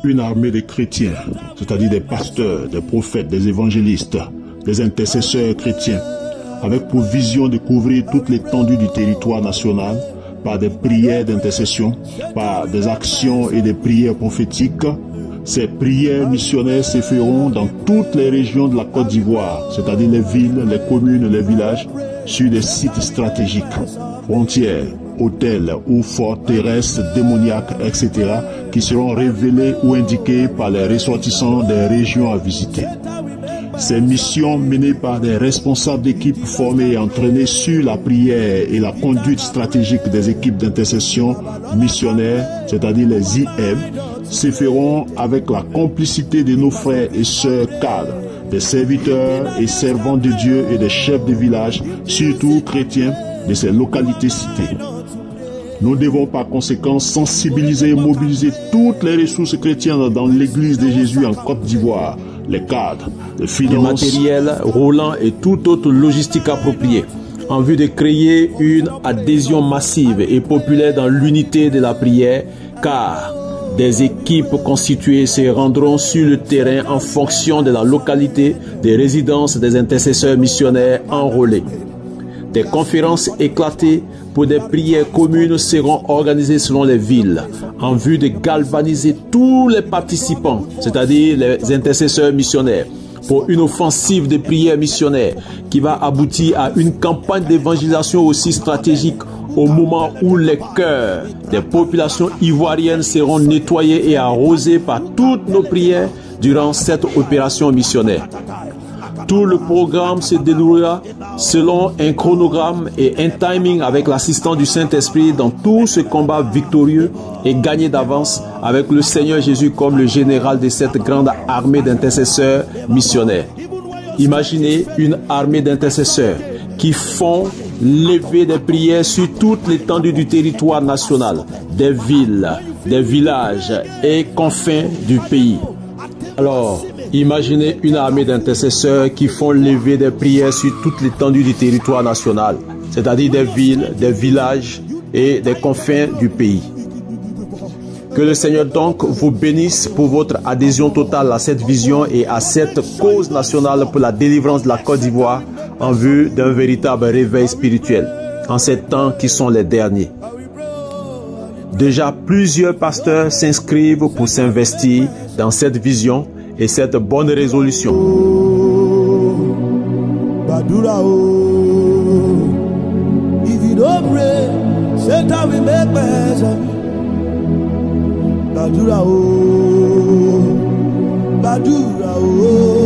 une armée de chrétiens, c'est-à-dire des pasteurs, des prophètes, des évangélistes, des intercesseurs chrétiens, avec pour vision de couvrir toute l'étendue du territoire national par des prières d'intercession, par des actions et des prières prophétiques. Ces prières missionnaires se feront dans toutes les régions de la Côte d'Ivoire, c'est-à-dire les villes, les communes, les villages, sur des sites stratégiques, frontières, hôtels ou forts terrestres, démoniaques, etc., qui seront révélés ou indiqués par les ressortissants des régions à visiter. Ces missions menées par des responsables d'équipes formés et entraînés sur la prière et la conduite stratégique des équipes d'intercession missionnaires, c'est-à-dire les IM, se feront avec la complicité de nos frères et sœurs cadres, des serviteurs et servants de Dieu et des chefs de village, surtout chrétiens, de ces localités citées. Nous devons par conséquent sensibiliser et mobiliser toutes les ressources chrétiennes dans l'Église de Jésus en Côte d'Ivoire, les cadres, les finances, le matériel roulant et toute autre logistique appropriée, en vue de créer une adhésion massive et populaire dans l'unité de la prière, car des équipes constituées se rendront sur le terrain en fonction de la localité des résidences des intercesseurs missionnaires enrôlés. Des conférences éclatées pour des prières communes seront organisées selon les villes en vue de galvaniser tous les participants, c'est-à-dire les intercesseurs missionnaires, pour une offensive de prières missionnaires qui va aboutir à une campagne d'évangélisation aussi stratégique au moment où les cœurs des populations ivoiriennes seront nettoyés et arrosés par toutes nos prières durant cette opération missionnaire. Tout le programme se déroulera selon un chronogramme et un timing avec l'assistance du Saint-Esprit dans tout ce combat victorieux et gagné d'avance avec le Seigneur Jésus comme le général de cette grande armée d'intercesseurs missionnaires. Imaginez une armée d'intercesseurs qui font lever des prières sur toute l'étendue du territoire national, des villes, des villages et confins du pays. Alors, imaginez une armée d'intercesseurs qui font lever des prières sur toute l'étendue du territoire national, c'est-à-dire des villes, des villages et des confins du pays. Que le Seigneur donc vous bénisse pour votre adhésion totale à cette vision et à cette cause nationale pour la délivrance de la Côte d'Ivoire en vue d'un véritable réveil spirituel en ces temps qui sont les derniers. Déjà, plusieurs pasteurs s'inscrivent pour s'investir dans cette vision et cette bonne résolution. Badura, oh, Badura, oh.